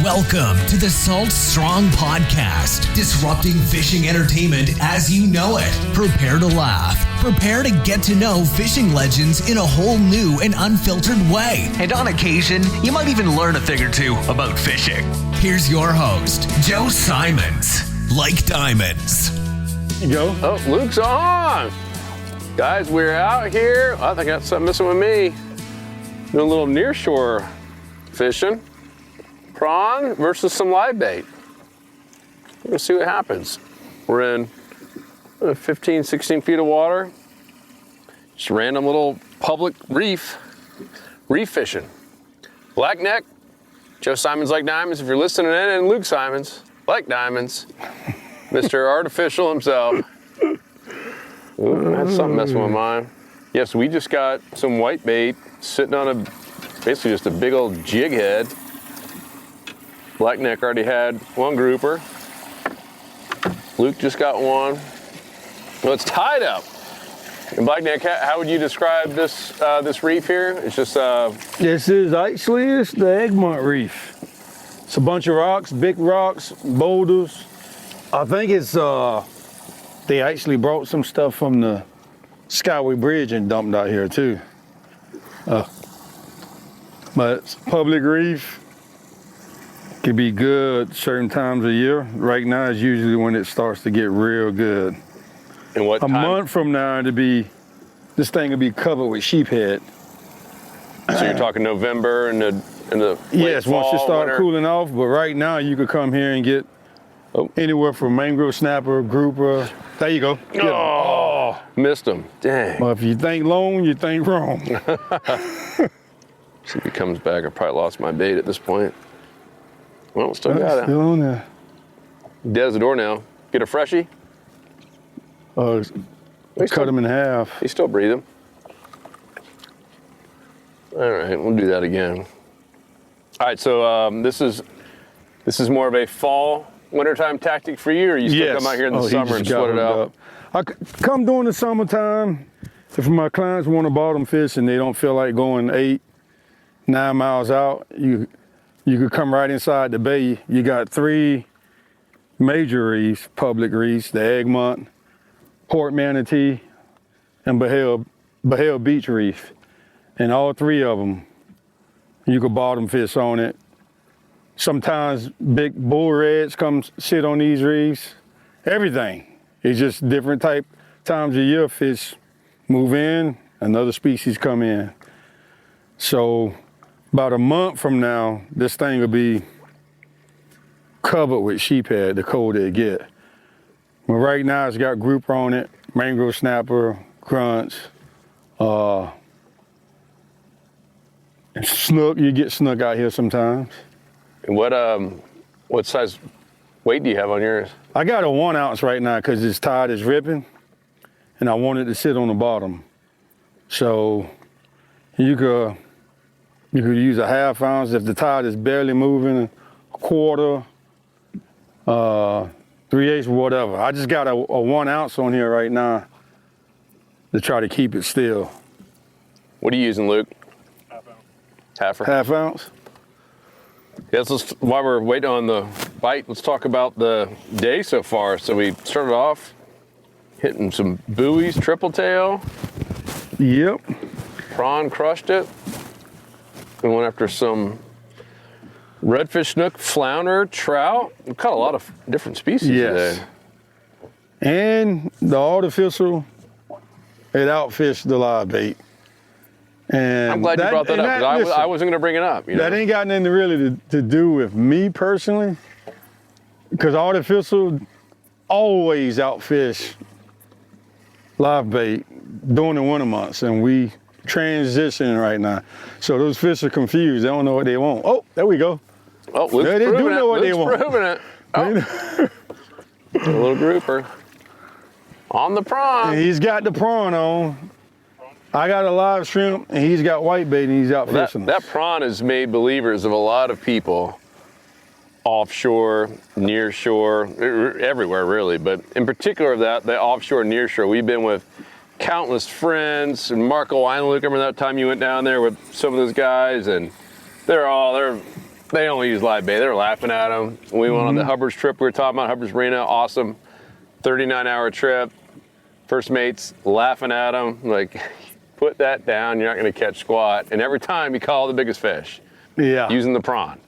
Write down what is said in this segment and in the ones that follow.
Welcome to the Salt Strong Podcast, disrupting fishing entertainment as you know it. Prepare to laugh. Prepare to get to know fishing legends in a whole new and unfiltered way. And on occasion, you might even learn a thing or two about fishing. Here's your host, Joe Simons. Like diamonds. You go. Oh, Luke's on. Guys, we're out here. I think I got something missing with me. Doing a little nearshore fishing. Prawn versus some live bait. We're gonna see what happens. We're in 15, 16 feet of water. Just random little public reef fishing. Blackneck, Joe Simons Like Diamonds. If you're listening in, and Luke Simons Like Diamonds, Mr. Artificial himself. Ooh, that's something messing with mine. Yes, we just got some white bait sitting on basically just a big old jig head. Blackneck already had one grouper. Luke just got one. Well, it's tied up. And Blackneck, how would you describe this this reef here? It's just This is actually the Egmont Reef. It's a bunch of rocks, big rocks, boulders. I think it's they actually brought some stuff from the Skyway Bridge and dumped out here too. But it's a public reef. Could be good certain times of year. Right now is usually when it starts to get real good. And what time? A month from now this thing will be covered with sheephead. So you're talking November and the yes, fall, once it start winter. cooling off. But right now you could come here and get anywhere from mangrove snapper, grouper. There you go. Get 'em. Oh, missed him. Dang. Well, if you think long, you think wrong. See if he comes back. I probably lost my bait at this point. Well, still got it. Still on there. Dead as a door now. Get a freshie. Cut him in half. He's still breathing. All right, we'll do that again. All right, so this is more of a fall, wintertime tactic for you, or you still come out here in the summer and sweat it out? I come during the summertime. If my clients want to bottom fish and they don't feel like going 8, 9 miles out, you could come right inside the bay. You got 3 major reefs, public reefs: the Egmont, Port Manatee, and Bahel Beach Reef. And all 3 of them, you could bottom fish on it. Sometimes big bull reds come sit on these reefs. Everything. It's just different times of year fish move in, another species come in. So about a month from now, this thing will be covered with sheephead the colder it get. But right now it's got grouper on it, mangrove snapper, grunts, and snook. You get snook out here sometimes. And what size weight do you have on yours? I got a 1 ounce right now because this tide is ripping, and I want it to sit on the bottom. So you could use a 1/2 ounce if the tide is barely moving, a quarter, 3/8, whatever. I just got a 1 ounce on here right now to try to keep it still. What are you using, Luke? 1/2 ounce. 1/2 ounce? Yes, while we're waiting on the bite, let's talk about the day so far. So we started off hitting some buoys, tripletail. Yep. Prawn crushed it. We went after some redfish, snook, flounder, trout. We caught a lot of different species today. And the artificial, it outfished the live bait. And I'm glad you brought that up, because I wasn't going to bring it up. That ain't got nothing really to do with me personally, because artificial always outfish live bait during the winter months, and we transitioning right now. So those fish are confused. They don't know what they want. Oh, there we go. Oh, Luke's they do know what they want. Proving it. Oh. A little grouper on the prawn. And he's got the prawn on. I got a live shrimp, and he's got whitebait, and he's out fishing. That prawn has made believers of a lot of people, offshore, nearshore, everywhere really, but in particular the offshore nearshore. We've been with countless friends, and Marco Island. Luke, remember that time you went down there with some of those guys, and They don't use live bait. They're laughing at them. We went on the Hubbard's trip we were talking about, Hubbard's Marina, awesome. 39-hour trip. First mate's laughing at them, like, put that down, you're not gonna catch squat. And every time you call the biggest fish. Yeah. Using the prawn.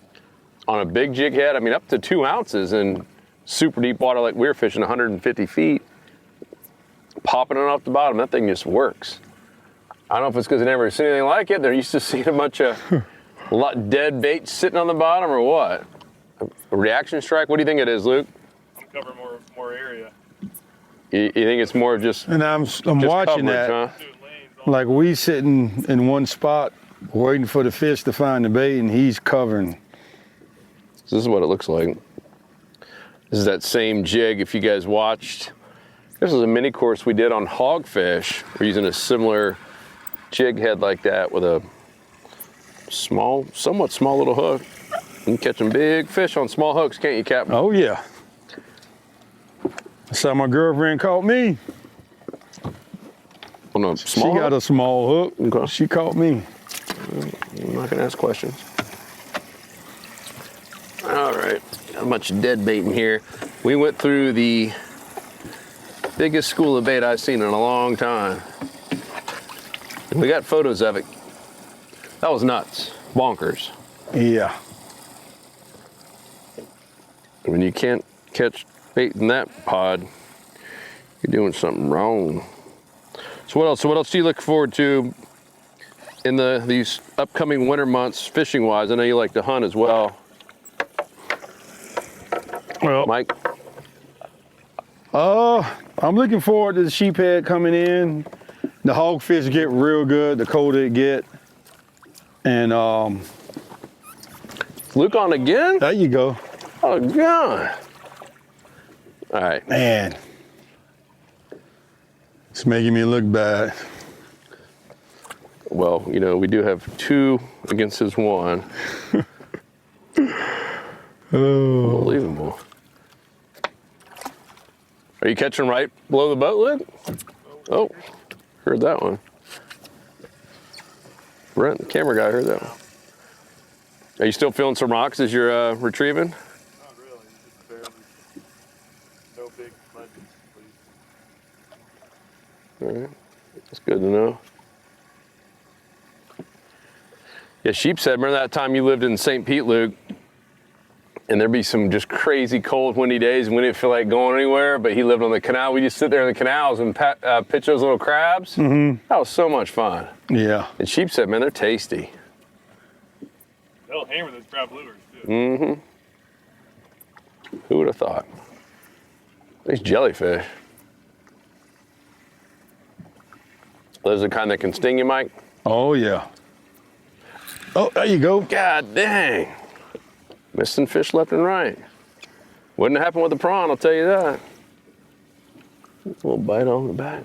On a big jig head, I mean, up to 2 ounces in super deep water like we were fishing, 150 feet. Popping it off the bottom, that thing just works. I don't know if it's because I never seen anything like it. They're used to seeing a bunch of dead bait sitting on the bottom or what? A reaction strike? What do you think it is, Luke? Cover more area. You think it's more of just And I'm watching coverage, that. huh? Like we sitting in one spot waiting for the fish to find the bait, and he's covering. So this is what it looks like. This is that same jig. If you guys watched, this is a mini course we did on hogfish. We're using a similar jig head like that with a somewhat small little hook. You can catch some big fish on small hooks, can't you, Cap? Oh yeah. That's how my girlfriend caught me. On a small She got hook? a small hook. Okay. She caught me. I'm not gonna ask questions. All right, got a bunch of dead bait in here. We went through the biggest school of bait I've seen in a long time. We got photos of it. That was nuts, bonkers. Yeah. When you can't catch bait in that pod, you're doing something wrong. So what else? So what else do you look forward to in these upcoming winter months, fishing wise? I know you like to hunt as well. Well, Mike? I'm looking forward to the sheephead coming in. The hogfish get real good the colder it get. And Luke on again? there you go. Oh, God. All right. Man, it's making me look bad. Well, you know, we do have 2 against his 1. Oh. Unbelievable. Are you catching right below the boat, Luke? Oh, heard that one. Brent, the camera guy, heard that one. Are you still feeling some rocks as you're retrieving? Not really, just barely. No big ledges, please. All right, that's good to know. Yeah, Sheepshead, remember that time you lived in St. Pete, Luke? And there'd be some just crazy cold, windy days and we didn't feel like going anywhere, but he lived on the canal. We just sit there in the canals and pitch those little crabs. Mm-hmm. That was so much fun. Yeah. And Sheepshead, man, they're tasty. They'll hammer those crab lures, too. Mm-hmm. Who would have thought? These jellyfish. Those are the kind that can sting you, Mike? Oh yeah. Oh, there you go. God dang. Missing fish left and right. Wouldn't happen with the prawn, I'll tell you that. A little bite on the back.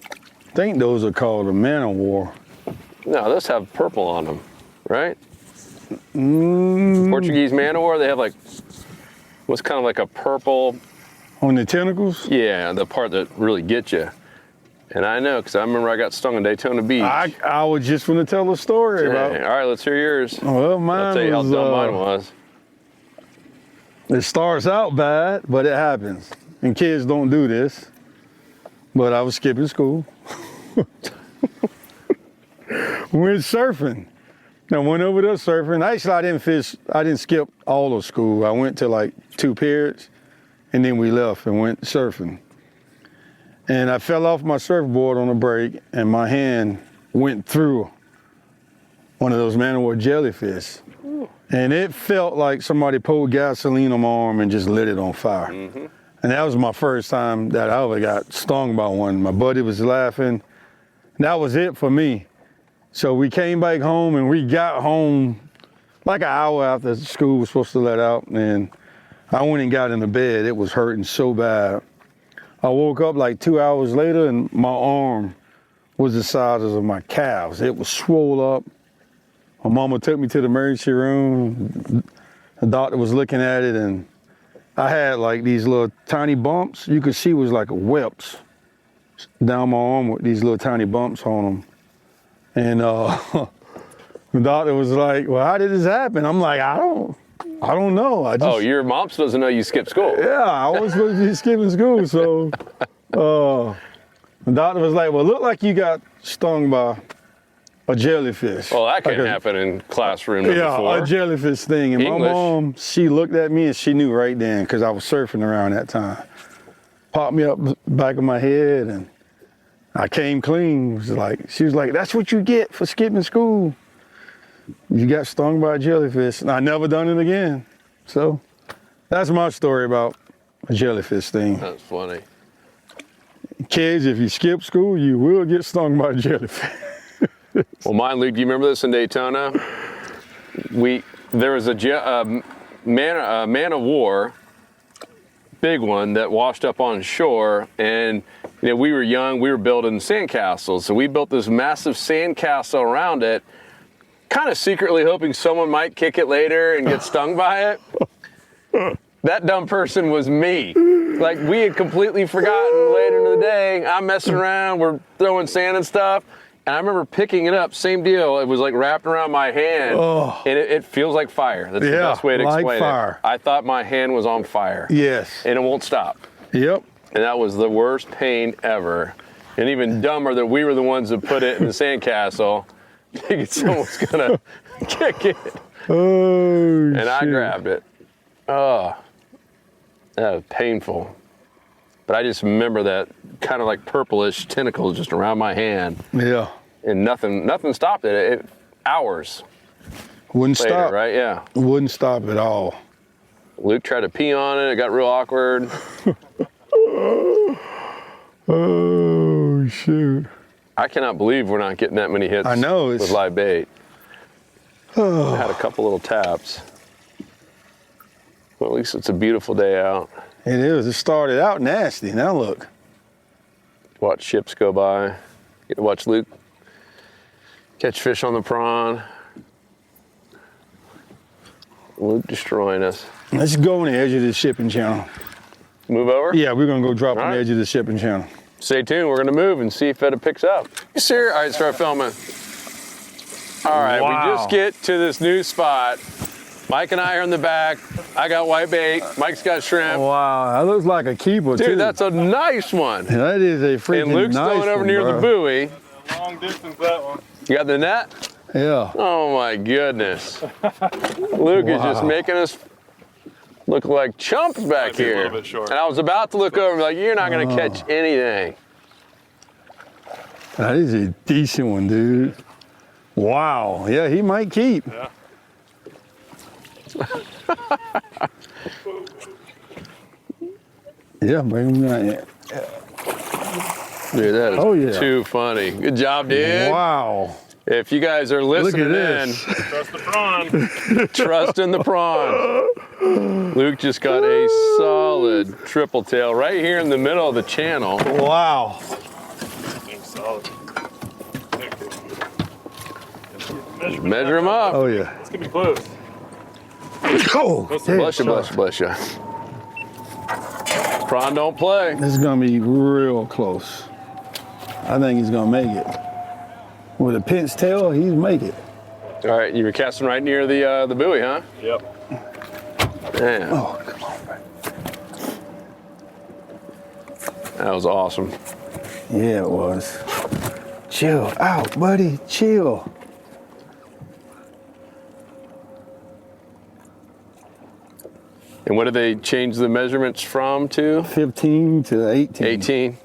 I think those are called a man of war. No, those have purple on them, right? Portuguese man of war, they have like, what's kind of like a purple. On the tentacles? Yeah, the part that really gets you. And I know, because I remember I got stung on Daytona Beach. I was just going to tell a story Dang. about. All right, let's hear yours. Well, mine I'll tell you how was, dumb mine was. It starts out bad, but it happens. And kids don't do this. But I was skipping school. Went surfing. I went over there surfing. Actually, I didn't skip all of school. I went to like 2 periods, and then we left and went surfing. And I fell off my surfboard on a break, and my hand went through one of those man-o-war jellyfish. Ooh. And it felt like somebody poured gasoline on my arm and just lit it on fire. Mm-hmm. And that was my first time that I ever got stung by one. My buddy was laughing. That was it for me. So we came back home, and we got home like an hour after school was supposed to let out, and I went and got into bed. It was hurting so bad. I woke up like 2 hours later, and my arm was the size of my calves. It was swole up. My mama took me to the emergency room. The doctor was looking at it, and I had like these little tiny bumps. You could see it was like whelps down my arm with these little tiny bumps on them. And The doctor was like, well, how did this happen? I'm like, I don't know. Oh, your mom doesn't know you skipped school. Yeah, I was supposed to be skipping school. So the doctor was like, well, look like you got stung by a jellyfish. Well, that can't happen in classroom number 4. A jellyfish thing. And English. my mom, she looked at me and she knew right then because I was surfing around that time. Popped me up the back of my head and I came clean. She was like, that's what you get for skipping school. You got stung by a jellyfish. And I never done it again. So that's my story about a jellyfish thing. That's funny. Kids, if you skip school, you will get stung by a jellyfish. Well, mine, Luke, do you remember this in Daytona? There was a man of war, big one, that washed up on shore, and we were young, we were building sandcastles, so we built this massive sandcastle around it, kind of secretly hoping someone might kick it later and get stung by it. That dumb person was me. Like, we had completely forgotten later in the day. I'm messing around, we're throwing sand and stuff. And I remember picking it up, same deal. It was like wrapped around my hand, and it feels like fire. That's the best way to explain it. I thought my hand was on fire. Yes. And it won't stop. Yep. And that was the worst pain ever. And even dumber that we were the ones that put it in the sandcastle, thinking someone's gonna kick it. Oh, and I grabbed it. Oh, that was painful. But I just remember that kind of like purplish tentacles just around my hand. Yeah. And nothing stopped it. Hours. Wouldn't later, stop. Right? Yeah. Wouldn't stop at all. Luke tried to pee on it. It got real awkward. Oh, shoot. I cannot believe we're not getting that many hits. I know, with live bait. I had a couple little taps. Well, at least it's a beautiful day out. It is. It started out nasty. Now look. Watch ships go by. Get to watch Luke catch fish on the prawn. Luke destroying us. Let's go on the edge of the shipping channel. Move over? Yeah, we're going to go drop All on the right. edge of the shipping channel. Stay tuned. We're going to move and see if it picks up. You serious? All right, start filming. All right, Wow. we just get to this new spot. Mike and I are in the back. I got white bait. Mike's got shrimp. Wow, that looks like a keeper, too. Dude, that's a nice one. That is a freaking And Luke's nice throwing over one, near bro. the buoy. Long distance, that one. You got the net? Yeah. Oh my goodness. Luke is just making us look like chumps back Might be a here. little bit short. And I was about to look over and be like, you're not going to catch anything. That is a decent one, dude. Wow. Yeah, he might keep. Yeah. Yeah, bring him down. Yeah. Dude, that is Oh, yeah. too funny. Good job, dude. Wow. If you guys are listening in, this. Trust the prawn. trust in the prawn. Luke just got a solid triple tail right here in the middle of the channel. Wow. Seems solid. Measure him up. Oh, yeah. It's gonna be close. Oh, Bless you, bless you, bless you. Prawn don't play. This is going to be real close. I think he's going to make it. With a pinch tail, he's make it. All right, you were casting right near the buoy, huh? Yep. Man, Oh, come on, bro. that was awesome. Yeah, it was. Chill out, buddy. Chill. And what did they change the measurements from to? 15 to 18. 18.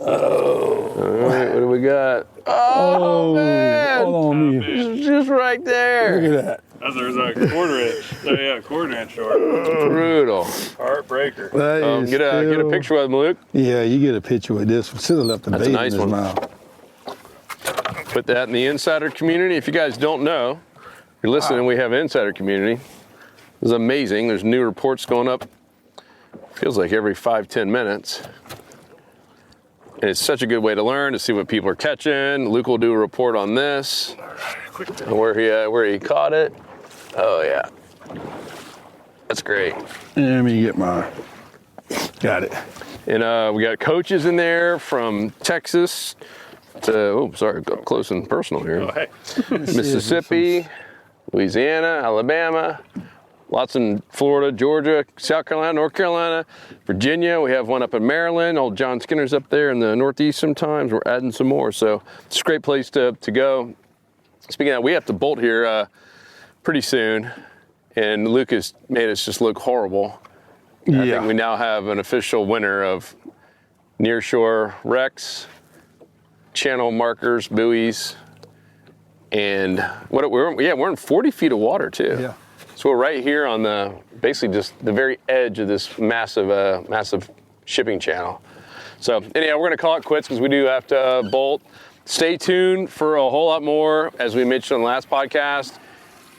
Oh. All right, what do we got? Oh, man. Hold on me. It's just right there. Look at that. There's a quarter inch. Oh yeah, quarter inch short. Brutal. Heartbreaker. That is Get a still- picture with him, Luke. Yeah, you get a picture with this one. Should have left the That's a bait nice in his one. mouth. Put that in the insider community. If you guys don't know, you're listening, we have insider community. This is amazing. There's new reports going up. Feels like every 5-10 minutes. And it's such a good way to learn, to see what people are catching. Luke will do a report on this, and where he caught it. Oh yeah, that's great. Let me get mine. Got it. And we got coaches in there from Texas, Sorry, up close and personal here. Oh, hey. Mississippi, Louisiana, Alabama, lots in Florida, Georgia, South Carolina, North Carolina, Virginia. We have one up in Maryland. Old John Skinner's up there in the Northeast sometimes. We're adding some more. So it's a great place to go. Speaking of that, we have to bolt here pretty soon. And Luke has made us just look horrible. I think we now have an official winner of Nearshore wrecks, channel markers, buoys, and we're in 40 feet of water too. Yeah. So we're right here on basically just the very edge of this massive shipping channel. So anyhow, we're gonna call it quits because we do have to bolt. Stay tuned for a whole lot more. As we mentioned on the last podcast,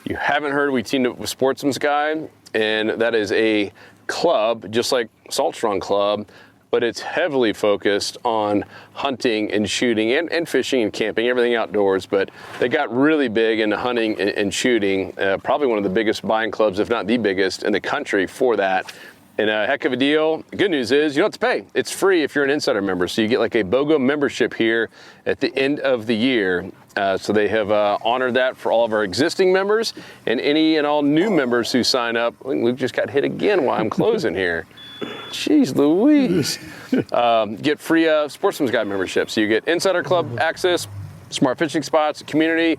you haven't heard, we teamed up with Sportsman's Guide, and that is a club, just like Salt Strong Club, but it's heavily focused on hunting and shooting and fishing and camping, everything outdoors. But they got really big into hunting and shooting, probably one of the biggest buying clubs, if not the biggest in the country for that. And a heck of a deal. The good news is you don't have to pay. It's free if you're an insider member. So you get like a BOGO membership here at the end of the year. So they have honored that for all of our existing members and any and all new members who sign up. Luke just got hit again while I'm closing here. Jeez Louise. Get free Sportsman's Guide membership. So you get Insider Club access, smart fishing spots, community,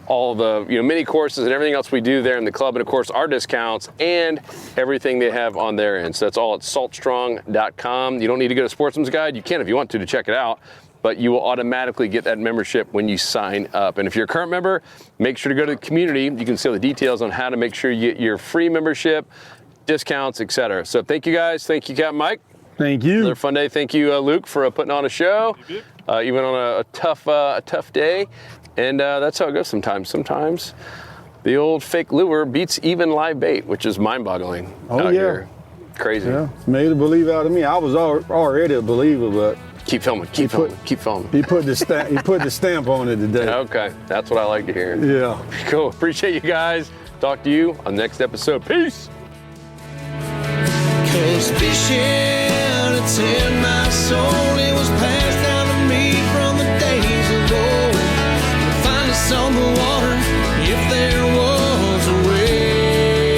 all the mini courses and everything else we do there in the club, and of course our discounts and everything they have on their end. So that's all at saltstrong.com. You don't need to go to Sportsman's Guide. You can if you want to check it out, but you will automatically get that membership when you sign up. And if you're a current member, make sure to go to the community. You can see all the details on how to make sure you get your free membership, discounts, etc. So thank you guys. Thank you, Captain Mike. Thank you. Another fun day. Thank you, Luke, for putting on a show, even on a tough day. And that's how it goes sometimes. Sometimes the old fake lure beats even live bait, which is mind-boggling out here. Crazy. Yeah, made a believer out of me. I was already a believer, but keep filming. Keep filming. He put the stamp on it today. Okay, that's what I like to hear. Yeah. Cool. Appreciate you guys. Talk to you on the next episode. Peace. 'Cause fishing, it's in my soul. It was passed down to me from the days of old. Find us on the water if there was a way.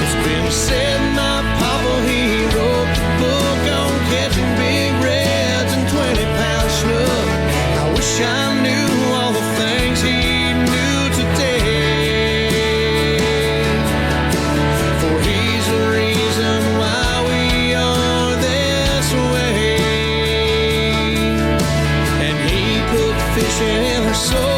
It's been said my papa, he wrote the book on catching big reds and 20-pound snook. I wish I knew all the things he knew today. For he's the reason why we are this way. And he put fishing in her soul.